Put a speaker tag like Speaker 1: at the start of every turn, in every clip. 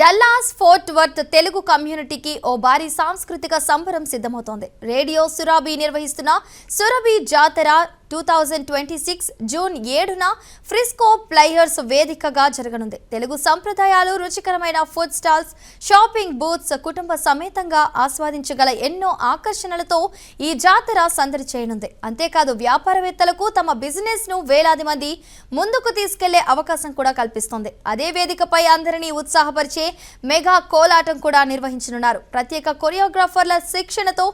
Speaker 1: Dallas fort worth Telugu కమ్యూనిటీకి ఓ భారీ సాంస్కృతిక సంబరం సిద్ధమవుతోంది. రేడియో సురభి నిర్వహిస్తున్న సురభి జాతర 2026 జూన్ 7న ఫ్రిస్కో ప్లేయర్స్ వేదికగా జరగనుంది. తెలుగు సంప్రదాయాలు, రుచికరమైన ఫుడ్ స్టాల్స్, షాపింగ్ బూత్స్, కుటుంబ సమేతంగా ఆస్వాదించగల ఎన్నో ఆకర్షణలతో ఈ జాతర సందడి చేయనుంది. అంతేకాదు వ్యాపారవేత్తలకు తమ బిజినెస్ ను వేలాది మంది ముందుకు తీసుకెళ్లే అవకాశం కూడా కల్పిస్తోంది. అదే వేదికపై అందరినీ ఉత్సాహపరిచే మెగా కోలాటం కూడా నిర్వహించనున్నారు. ప్రత్యేక కొరియోగ్రాఫర్ల శిక్షణతో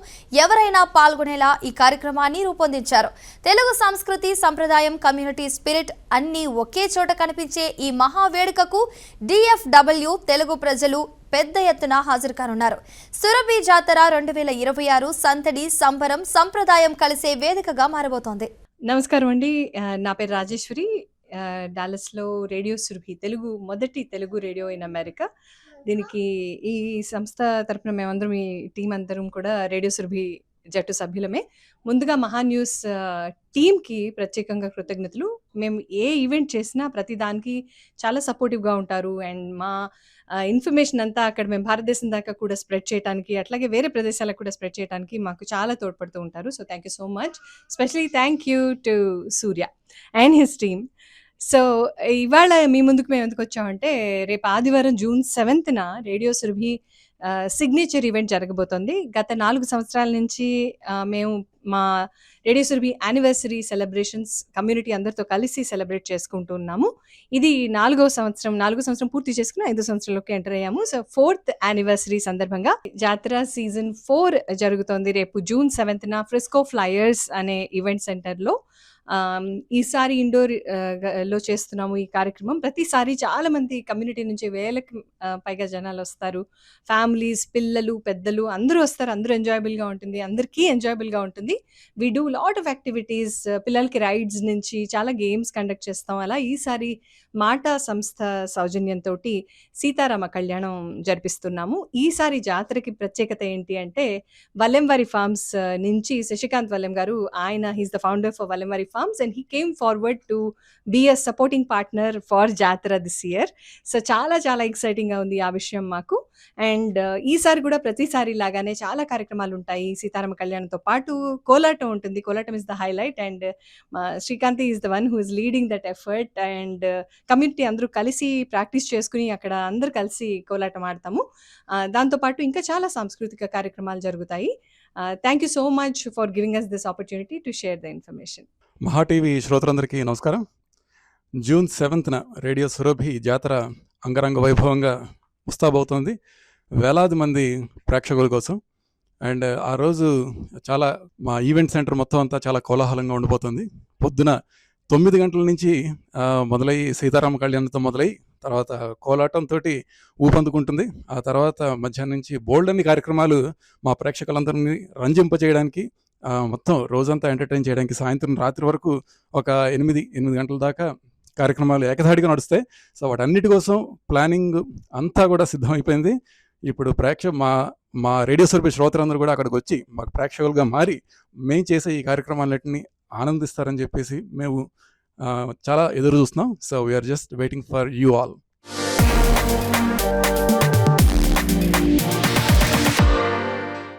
Speaker 1: ఎవరైనా పాల్గొనేలా ఈ కార్యక్రమాన్ని రూపొందించారు. తెలుగు సంస్కృతి, సంప్రదాయం, కమ్యూనిటీ స్పిరిట్ అన్నీ ఒకే చోట కనిపించే ఈ మహా వేడుకకు DFW తెలుగు ప్రజలు పెద్ద ఎత్తున హాజరు కానున్నారు. సురభి జాతర 2026 సందడి, సంబరం, సంప్రదాయం కలిసే వేదికగా మారబోతోంది.
Speaker 2: నమస్కారం అండి. నా పేరు రాజేశ్వరి. డాలస్లో రేడియో సురభి మొదటి తెలుగు రేడియో ఇన్ అమెరికా. దీనికి ఈ సంస్థ తరపున మేమందరం, ఈ టీం అందరం కూడా రేడియో సురభి జట్టు సభ్యులమే. ముందుగా మహా న్యూస్ టీంకి ప్రత్యేకంగా కృతజ్ఞతలు. మేము ఏ ఈవెంట్ చేసినా ప్రతి దానికి చాలా సపోర్టివ్గా ఉంటారు. అండ్ మా ఇన్ఫర్మేషన్ అంతా అక్కడ మేము భారతదేశం దాకా కూడా స్ప్రెడ్ చేయడానికి, అట్లాగే వేరే ప్రదేశాలకు కూడా స్ప్రెడ్ చేయడానికి మాకు చాలా తోడ్పడుతూ ఉంటారు. So thank you so much. Specially thank you to Surya and his team. So ఇవాళ మీ ముందుకు మేము ఎందుకు వచ్చామంటే, రేపు ఆదివారం జూన్ 7న రేడియో సురభి సిగ్నేచర్ ఈవెంట్ జరగబోతోంది. గత 4 సంవత్సరాల నుంచి మేము మా radio Surabhi anniversary celebrations community అందరితో కలిసి సెలబ్రేట్ చేసుకుంటూ ఉన్నాము. ఇది 4వ సంవత్సరం పూర్తి చేసుకుని 5వ సంవత్సరంలోకి ఎంటర్ అయ్యాము. సో 4th యానివర్సరీ సందర్భంగా జాతర సీజన్ 4 జరుగుతోంది. రేపు జూన్ 7న ఫ్రిస్కో ఫ్లైయర్స్ అనే ఈవెంట్ సెంటర్లో. ఈసారి ఇండోర్ లో చేస్తున్నాము ఈ కార్యక్రమం. ప్రతిసారి చాలా మంది కమ్యూనిటీ నుంచి వేలకు పైగా జనాలు వస్తారు. ఫ్యామిలీస్, పిల్లలు, పెద్దలు అందరూ వస్తారు. అందరూ ఎంజాయబుల్గా ఉంటుంది, అందరికీ ఎంజాయబుల్గా ఉంటుంది. We do lot of activities. పిల్లలకి రైడ్స్ నుంచి చాలా గేమ్స్ కండక్ట్ చేస్తాం. అలా ఈసారి మాటా సంస్థ సౌజన్యంతో సీతారామ కళ్యాణం జరిపిస్తున్నాము. ఈసారి జాతరకి ప్రత్యేకత ఏంటి అంటే, వల్లెంవారి ఫార్మ్స్ నుంచి శశికాంత్ వల్లెం గారు, ఆయన హీస్ ద ఫౌండర్ ఫర్ వల్లెంవారి farms and he came forward to be a supporting partner for Jatara this year. So చాలా చాలా ఎక్సైటింగ్గా ఉంది ఆ విషయం మాకు. అండ్ ఈసారి కూడా ప్రతిసారి లాగానే చాలా కార్యక్రమాలు ఉంటాయి. సీతారామ కళ్యాణంతో పాటు కోలాటం ఉంటుంది. Kolatam is the highlight. And Srikanth is the one who is leading that effort. And community అందరూ కలిసి ప్రాక్టీస్ చేసుకుని అక్కడ అందరూ కలిసి కోలాటం ఆడతాము. దాంతోపాటు ఇంకా చాలా సాంస్కృతిక కార్యక్రమాలు జరుగుతాయి. Thank you so much for giving us this opportunity to share the information.
Speaker 3: Maha TV శ్రోతలందరికీ నమస్కారం. జూన్ 7న రేడియో సురభి జాతర అంగరంగ వైభవంగా ముస్తాబవుతోంది వేలాది మంది ప్రేక్షకుల కోసం. అండ్ ఆ రోజు చాలా మా ఈవెంట్ సెంటర్ మొత్తం అంతా చాలా కోలాహలంగా ఉండిపోతుంది. పొద్దున 9 గంటల నుంచి మొదలయ్యి సీతారామ కళ్యాణంతో మొదలయ్యి తర్వాత కోలాటంతో ఊపందుకుంటుంది. ఆ తర్వాత మధ్యాహ్నం నుంచి బోల్డన్ని కార్యక్రమాలు మా ప్రేక్షకులందరినీ రంజింపజేయడానికి, మొత్తం రోజంతా ఎంటర్టైన్ చేయడానికి సాయంత్రం రాత్రి వరకు ఒక 8 గంటల దాకా కార్యక్రమాలు ఏకధాడిగా నడుస్తాయి. సో వాటన్నిటి కోసం ప్లానింగ్ అంతా కూడా సిద్ధమైపోయింది. ఇప్పుడు మా రేడియో సురభి శ్రోతలందరూ కూడా అక్కడికి వచ్చి మాకు ప్రేక్షకులుగా మారి మేము చేసే ఈ కార్యక్రమాలన్నింటినీ ఆనందిస్తారని చెప్పేసి మేము చాలా ఎదురు చూస్తున్నాం. So we're just waiting for you all.